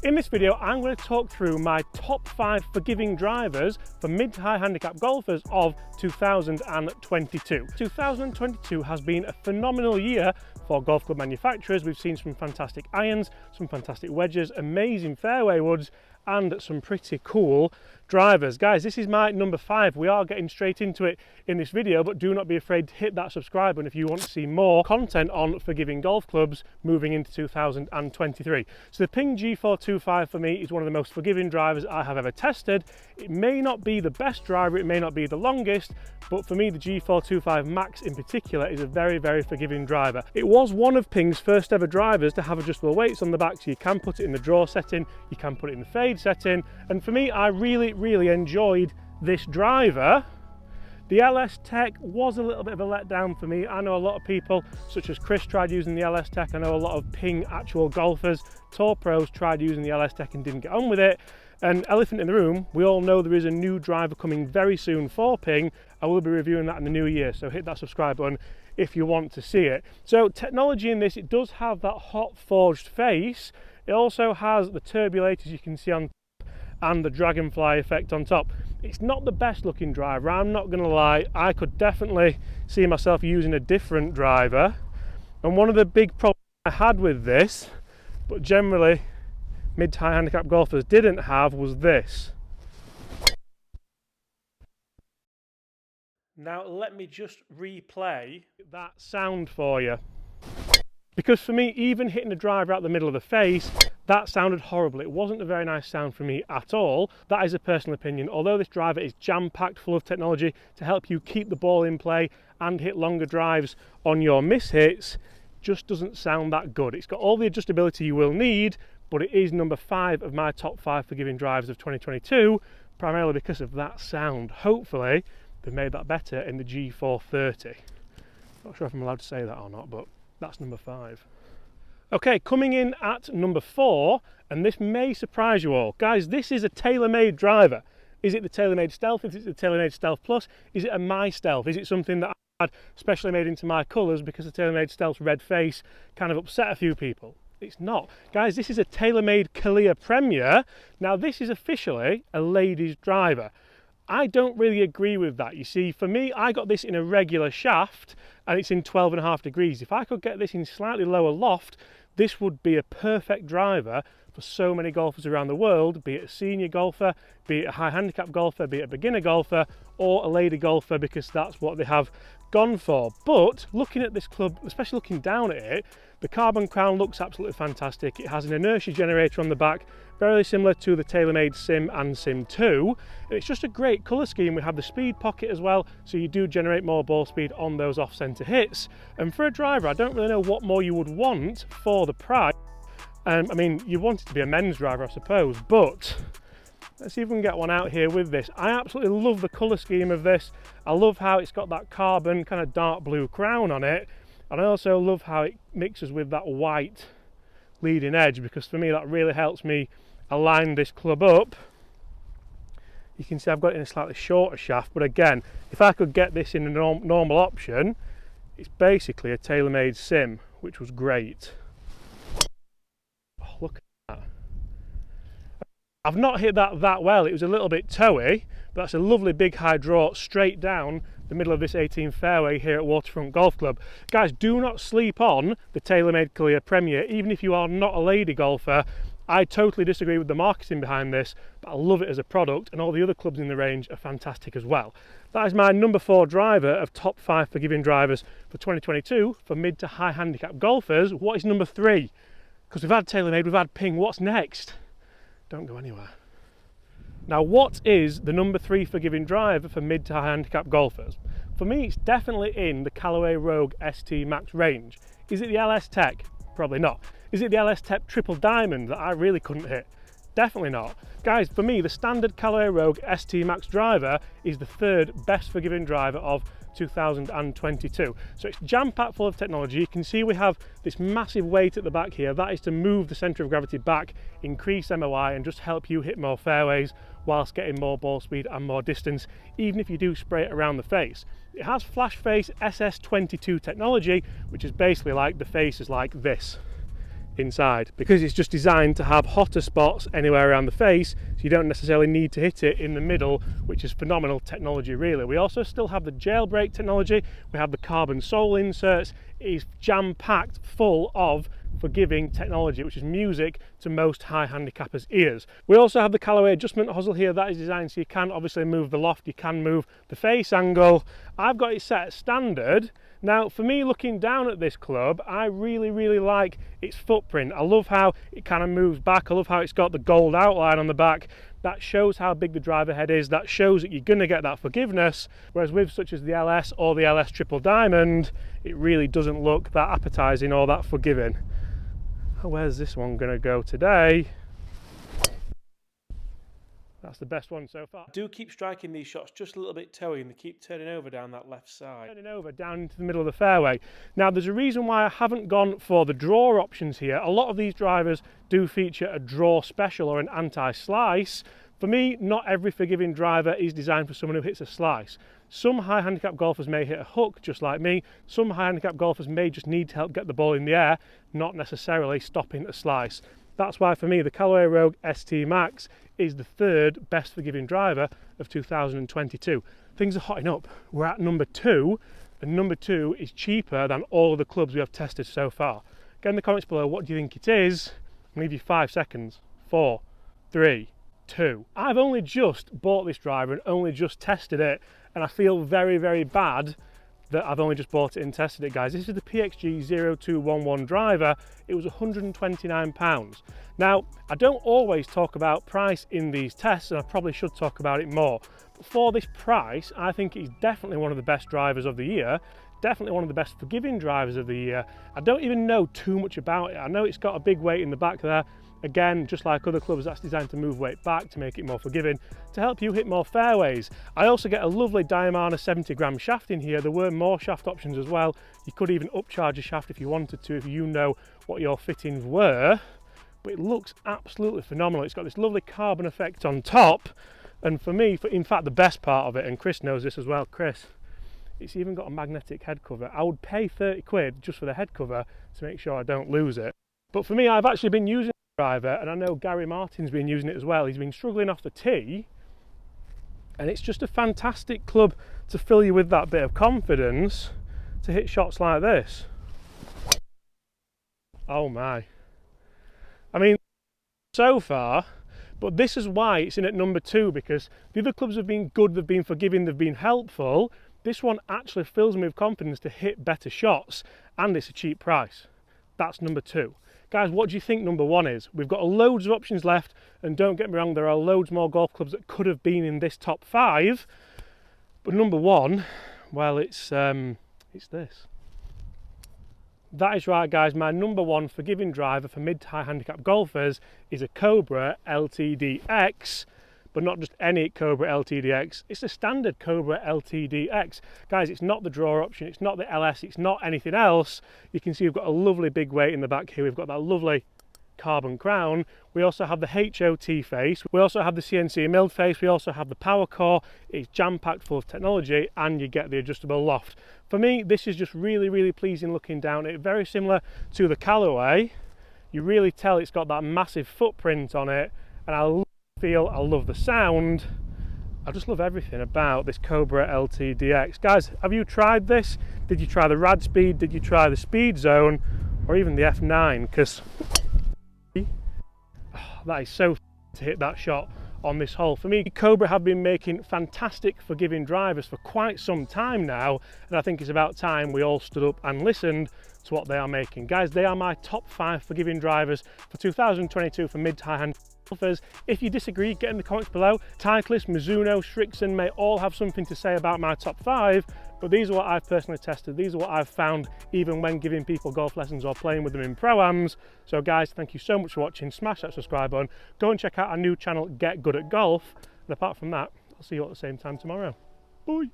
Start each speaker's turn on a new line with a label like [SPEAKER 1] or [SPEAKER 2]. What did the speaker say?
[SPEAKER 1] In this video, I'm going to talk through my top 5 forgiving drivers for mid to high handicap golfers of 2022. 2022 has been a phenomenal year for golf club manufacturers. We've seen some fantastic irons, some fantastic wedges, amazing fairway woods, and some pretty cool drivers. Guys, this is my number 5. We are getting straight into it in this video, but do not be afraid to hit that subscribe button if you want to see more content on forgiving golf clubs moving into 2023. So the Ping G425 for me is one of the most forgiving drivers I have ever tested. It may not be the best driver, it may not be the longest, but for me the G425 Max in particular is a very, very forgiving driver. It was one of Ping's first ever drivers to have adjustable weights on the back, so you can put it in the draw setting, you can put it in the fade setting, and for me I really enjoyed this driver. The LS Tech was a little bit of a letdown for me. I know a lot of people such as Chris tried using the LS Tech. I know a lot of Ping actual golfers, tour pros tried using the LS Tech and didn't get on with it. And elephant in the room, we all know there is a new driver coming very soon for Ping. I will be reviewing that in the new year, so hit that subscribe button if you want to see it. So technology in this, it does have that hot forged face. It also has the turbulators you can see on top and the dragonfly effect on top. It's not the best looking driver, I'm not gonna lie. I could definitely see myself using a different driver. And one of the big problems I had with this, but generally mid to high handicap golfers didn't have, was this. Now let me just replay that sound for you. Because for me, even hitting the driver out the middle of the face, that sounded horrible. It wasn't a very nice sound for me at all. That is a personal opinion. Although this driver is jam-packed full of technology to help you keep the ball in play and hit longer drives on your miss hits, just doesn't sound that good. It's got all the adjustability you will need, but it is number 5 of my top 5 forgiving drivers of 2022, primarily because of that sound. Hopefully, they've made that better in the G430. Not sure if I'm allowed to say that or not, but that's number 5. Okay, coming in at number 4, and this may surprise you all. Guys, this is a Taylormade driver. Is it the Taylormade Stealth? Is it the Taylormade Stealth Plus? Is it a My Stealth? Is it something that I had specially made into my colours because the Taylormade Stealth's red face kind of upset a few people? It's not. Guys, this is a Taylormade Clear Premier. Now, this is officially a ladies' driver. I don't really agree with that. You see, for me, I got this in a regular shaft and it's in 12.5 degrees. If I could get this in slightly lower loft, this would be a perfect driver for so many golfers around the world, be it a senior golfer, be it a high handicap golfer, be it a beginner golfer, or a lady golfer, because that's what they have gone for. But looking at this club, especially looking down at it, the carbon crown looks absolutely fantastic. It has an inertia generator on the back, very similar to the Taylormade Sim and Sim 2. And it's just a great colour scheme. We have the speed pocket as well, so you do generate more ball speed on those off-centre hits. And for a driver, I don't really know what more you would want for the price. I mean, you want it to be a men's driver, I suppose, but let's see if we can get one out here with this. I absolutely love the colour scheme of this. I love how it's got that carbon kind of dark blue crown on it. And I also love how it mixes with that white leading edge, because for me that really helps me align this club up. You can see I've got it in a slightly shorter shaft, but again, if I could get this in a normal option, it's basically a Taylormade Sim, which was great. Oh, look at that. I've not hit that well. It was a little bit toey, but that's a lovely big high draw straight down the middle of this 18 fairway here at Waterfront Golf Club. Guys, do not sleep on the Taylormade Clear Premier, even if you are not a lady golfer. I totally disagree with the marketing behind this, but I love it as a product, and all the other clubs in the range are fantastic as well. That is my number 4 driver of top 5 forgiving drivers for 2022 for mid to high handicap golfers. What is number 3? Because we've had Taylormade, we've had Ping, what's next? Don't go anywhere. Now, what is the number 3 forgiving driver for mid to high handicap golfers? For me, it's definitely in the Callaway Rogue ST Max range. Is it the LS Tech? Probably not. Is it the LS Tech Triple Diamond that I really couldn't hit? Definitely not. Guys, for me, the standard Callaway Rogue ST Max driver is the 3rd best forgiving driver of 2022. So it's jam-packed full of technology. You can see we have this massive weight at the back here. That is to move the centre of gravity back, increase MOI, and just help you hit more fairways whilst getting more ball speed and more distance, even if you do spray it around the face. It has flash face SS22 technology, which is basically like the face is like this. inside, because it's just designed to have hotter spots anywhere around the face, so you don't necessarily need to hit it in the middle, which is phenomenal technology really. We also still have the jailbreak technology, we have the carbon sole inserts. It is jam-packed full of forgiving technology, which is music to most high handicappers' ears. We also have the Callaway adjustment hosel here. That is designed so you can obviously move the loft, you can move the face angle. I've got it set at standard. Now for me, looking down at this club, I really like its footprint. I love how it kind of moves back. I love how it's got the gold outline on the back. That shows how big the driver head is. That shows that you're going to get that forgiveness, whereas with such as the LS or the LS Triple Diamond, it really doesn't look that appetizing or that forgiving. Where's this one going to go today? That's the best one so far. I do keep striking these shots just a little bit toey, and they keep turning over down that left side. Turning over down into the middle of the fairway. Now there's a reason why I haven't gone for the draw options here. A lot of these drivers do feature a draw special or an anti-slice. For me, not every forgiving driver is designed for someone who hits a slice. Some high handicap golfers may hit a hook just like me. Some high handicap golfers may just need to help get the ball in the air, not necessarily stopping a slice. That's why for me the Callaway Rogue ST Max is the third best forgiving driver of 2022. Things are hotting up. We're at number 2, and number 2 is cheaper than all of the clubs we have tested so far. Get in the comments below what do you think it is. I'll leave you 5 seconds. 4, 3, 2. I've only just bought this driver and only just tested it, and I feel very bad that I've only just bought it and tested it, guys. This is the PXG0211 driver. It was £129. Now, I don't always talk about price in these tests, and I probably should talk about it more. But for this price, I think it's definitely one of the best drivers of the year. Definitely one of the best forgiving drivers of the year. I don't even know too much about it. I know it's got a big weight in the back there. Again, just like other clubs, that's designed to move weight back to make it more forgiving, to help you hit more fairways. I also get a lovely Diamana 70-gram shaft in here. There were more shaft options as well. You could even upcharge a shaft if you wanted to, if you know what your fittings were. But it looks absolutely phenomenal. It's got this lovely carbon effect on top. And for me, in fact, the best part of it, and Chris knows this as well, Chris, it's even got a magnetic head cover. I would pay 30 quid just for the head cover to make sure I don't lose it. But for me, I've actually been using driver, and I know Gary Martin's been using it as well. He's been struggling off the tee, and it's just a fantastic club to fill you with that bit of confidence to hit shots like this. Oh my, I mean, so far, but this is why it's in at number 2, because the other clubs have been good, they've been forgiving, they've been helpful. This one actually fills me with confidence to hit better shots, and it's a cheap price. That's number 2. Guys, what do you think number 1 is? We've got loads of options left, and don't get me wrong, there are loads more golf clubs that could have been in this top 5. But number 1, well, it's this. That is right, guys. My number 1 forgiving driver for mid to high handicap golfers is a Cobra LTDX. But not just any Cobra LTDX, it's a standard Cobra LTDX. Guys, it's not the draw option, it's not the LS, it's not anything else. You can see we've got a lovely big weight in the back here. We've got that lovely carbon crown. We also have the HOT face. We also have the CNC milled face. We also have the power core. It's jam-packed full of technology, and you get the adjustable loft. For me, this is just really pleasing looking down it. Very similar to the Callaway. You really tell it's got that massive footprint on it, and I love the sound. I just love everything about this Cobra LTDX. Guys, have you tried this? Did you try the rad speed? Did you try the speed zone? Or even the F9? Because that is so to hit that shot on this hole. For me, Cobra have been making fantastic forgiving drivers for quite some time now, and I think it's about time we all stood up and listened to what they are making. Guys, they are my top 5 forgiving drivers for 2022 for mid to high hand golfers. If you disagree, get in the comments below. Titleist, Mizuno, Srixon may all have something to say about my top 5, but these are what I've personally tested. These are what I've found even when giving people golf lessons or playing with them in pro-ams. So guys, thank you so much for watching. Smash that subscribe button. Go and check out our new channel, Get Good at Golf. And apart from that, I'll see you all at the same time tomorrow. Bye.